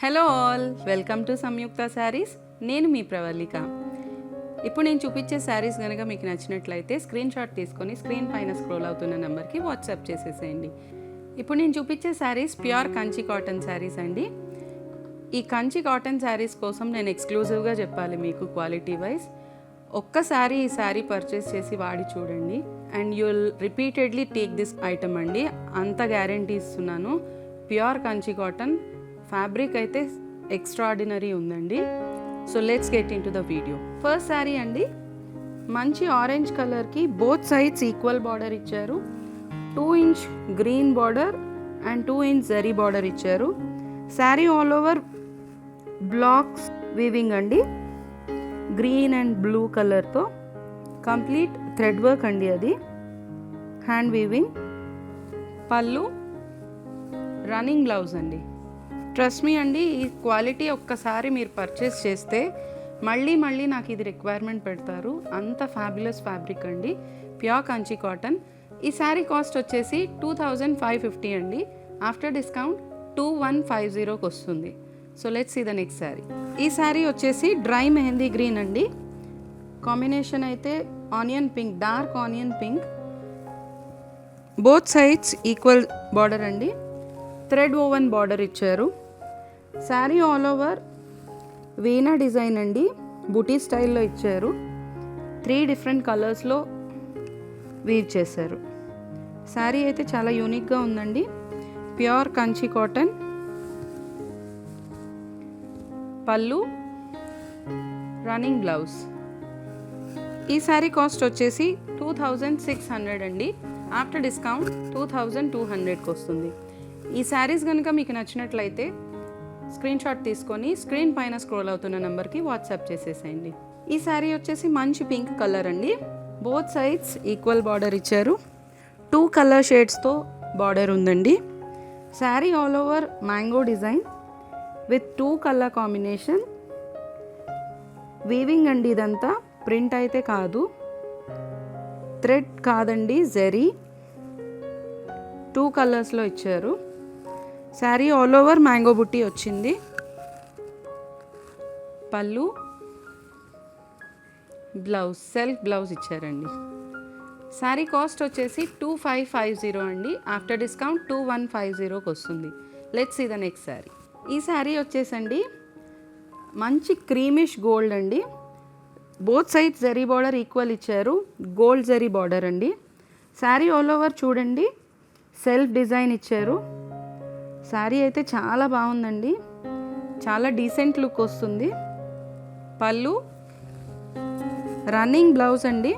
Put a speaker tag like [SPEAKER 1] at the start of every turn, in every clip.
[SPEAKER 1] Hello all, welcome to సంయుక్త శారీస్. నేను మీ ప్రవళిక. ఇప్పుడు నేను చూపించే శారీస్ కనుక మీకు నచ్చినట్లయితే స్క్రీన్ షాట్ తీసుకొని స్క్రీన్ పైన స్క్రోల్ అవుతున్న నెంబర్కి వాట్సాప్ చేసేసేయండి. ఇప్పుడు నేను చూపించే శారీస్ ప్యూర్ కంచి కాటన్ శారీస్ అండి. ఈ కంచి కాటన్ శారీస్ కోసం నేను ఎక్స్క్లూజివ్గా చెప్పాలి మీకు క్వాలిటీ వైజ్. ఒక్కసారి ఈ శారీ పర్చేస్ చేసి వాడి చూడండి and you will repeatedly take this item అండి. అంత గ్యారంటీ ఇస్తున్నాను. ప్యూర్ కంచి కాటన్ ఫ్యాబ్రిక్ అయితే ఎక్స్ట్రాడినరీ ఉందండి. So let's get in to the video. First sari అండి, మంచి ఆరెంజ్ కలర్కి బోత్ సైడ్స్ ఈక్వల్ బార్డర్ ఇచ్చారు. 2 inch green border and 2 inch zari border ఇచ్చారు. Sari all over blocks weaving అండి, గ్రీన్ అండ్ బ్లూ కలర్తో కంప్లీట్ థ్రెడ్ వర్క్ అండి. అది hand weaving. Pallu, running blouse అండి. ట్రస్ట్ మీ అండి, ఈ క్వాలిటీ ఒక్కసారి మీరు పర్చేస్ చేస్తే మళ్ళీ నాకు ఇది రిక్వైర్మెంట్ పెడతారు. అంత ఫ్యాబులస్ ఫ్యాబ్రిక్ అండి, ప్యూర్ కంచి కాటన్. ఈ శారీ కాస్ట్ వచ్చేసి 2550 అండి. ఆఫ్టర్ డిస్కౌంట్ 2150కి వస్తుంది. So let's see the next sari. ఈ శారీ వచ్చేసి డ్రై మెహందీ గ్రీన్ అండి. కాంబినేషన్ అయితే onion pink, dark onion pink. Both sides equal border అండి. థ్రెడ్ ఓవెన్ బార్డర్ ఇచ్చారు. Sari all over veena design అండి, బుటీ స్టైల్లో ఇచ్చారు. 3 డిఫరెంట్ కలర్స్లో వీవ్ చేశారు. శారీ అయితే చాలా యూనిక్గా ఉందండి. Pure Kanchi cotton. పళ్ళు, రన్నింగ్ బ్లౌజ్. ఈ శారీ కాస్ట్ వచ్చేసి 2600 అండి. ఆఫ్టర్ డిస్కౌంట్ 2200కి వస్తుంది. ఈ శారీస్ కనుక మీకు నచ్చినట్లయితే స్క్రీన్ షాట్ తీసుకొని స్క్రీన్ పైన స్క్రోల్ అవుతున్న నెంబర్కి వాట్సాప్ చేసేసేయండి. ఈ శారీ వచ్చేసి మంచి పింక్ కలర్ అండి. బోత్ సైడ్స్ ఈక్వల్ బార్డర్ ఇచ్చారు. 2 కలర్ షేడ్స్తో బార్డర్ ఉందండి. Sari all over mango design with 2 colour combination. Weaving అండి ఇదంతా, ప్రింట్ అయితే కాదు, థ్రెడ్ కాదండి, జరీ. 2 కలర్స్లో ఇచ్చారు. శారీ ఆల్ ఓవర్ మ్యాంగో బుట్టి వచ్చింది. పళ్ళు, బ్లౌజ్, సెల్ఫ్ బ్లౌజ్ ఇచ్చారండి. శారీ కాస్ట్ వచ్చేసి 2550 అండి. ఆఫ్టర్ డిస్కౌంట్ 2150కి వస్తుంది. Let's see the next sari. ఈ శారీ వచ్చేసండి మంచి క్రీమిష్ గోల్డ్ అండి. Both sides zari border equal ఇచ్చారు. గోల్డ్ జరీ బార్డర్ అండి. శారీ ఆల్ ఓవర్ చూడండి, సెల్ఫ్ డిజైన్ ఇచ్చారు. శారీ అయితే చాలా బాగుందండి, చాలా డీసెంట్ లుక్ వస్తుంది. పళ్ళు, రన్నింగ్ బ్లౌజ్ అండి.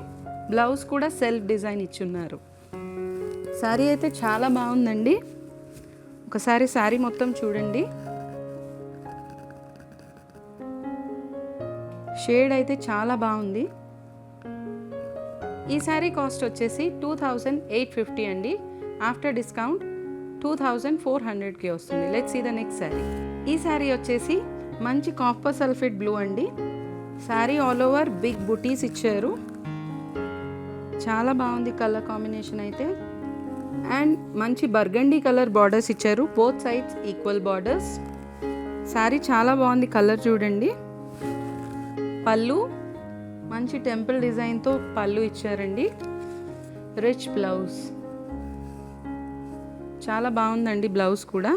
[SPEAKER 1] బ్లౌజ్ కూడా సెల్ఫ్ డిజైన్ ఇచ్చున్నారు. శారీ అయితే చాలా బాగుందండి. ఒకసారి శారీ మొత్తం చూడండి. షేడ్ అయితే చాలా బాగుంది. ఈ శారీ కాస్ట్ వచ్చేసి 2850 అండి. ఆఫ్టర్ డిస్కౌంట్ 2400కి వస్తుంది. Let's see the next sari. ఈ శారీ వచ్చేసి మంచి కాపర్ సల్ఫేట్ బ్లూ అండి. శారీ ఆల్ ఓవర్ బిగ్ బుటీస్ ఇచ్చారు. చాలా బాగుంది కలర్ కాంబినేషన్ అయితే. అండ్ మంచి బర్గండీ కలర్ బార్డర్స్ ఇచ్చారు. Both sides equal borders. Sari చాలా బాగుంది, కలర్ చూడండి. పళ్ళు, మంచి టెంపుల్ డిజైన్తో పళ్ళు ఇచ్చారండి. రిచ్ బ్లౌజ్, చాలా బాగుందండి బ్లౌజ్ కూడా.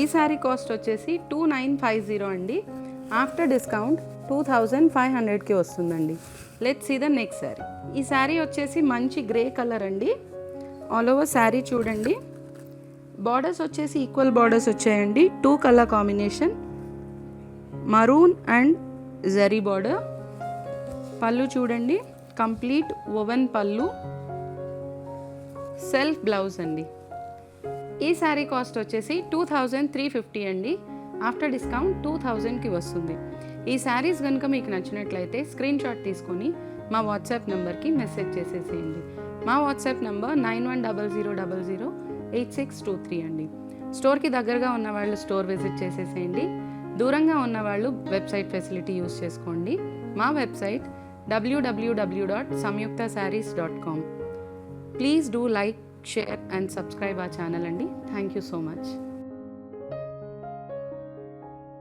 [SPEAKER 1] ఈ శారీ కాస్ట్ వచ్చేసి 2950 అండి. ఆఫ్టర్ డిస్కౌంట్ 2500కి వస్తుందండి. Let's see the next sari. ఈ శారీ వచ్చేసి మంచి గ్రే కలర్ అండి. ఆల్ ఓవర్ శారీ చూడండి. బార్డర్స్ వచ్చేసి ఈక్వల్ బార్డర్స్ వచ్చాయండి. 2 colour combination, maroon and zari border. Pallu చూడండి, complete woven pallu. Self blouse అండి. ఈ శారీ కాస్ట్ వచ్చేసి 2350 అండి. ఆఫ్టర్ డిస్కౌంట్ 2000కి వస్తుంది. ఈ శారీస్ కనుక మీకు నచ్చినట్లయితే స్క్రీన్ షాట్ తీసుకొని మా వాట్సాప్ నెంబర్కి మెసేజ్ చేసేసేయండి. మా వాట్సాప్ నెంబర్ 9100008623 అండి. స్టోర్కి దగ్గరగా ఉన్న వాళ్ళు స్టోర్ విజిట్ చేసేసేయండి. దూరంగా ఉన్న వాళ్ళు వెబ్సైట్ ఫెసిలిటీ యూస్ చేసుకోండి. మా website www.samyuktasarees.com. Please do like, share and subscribe our channel. Thank you so much.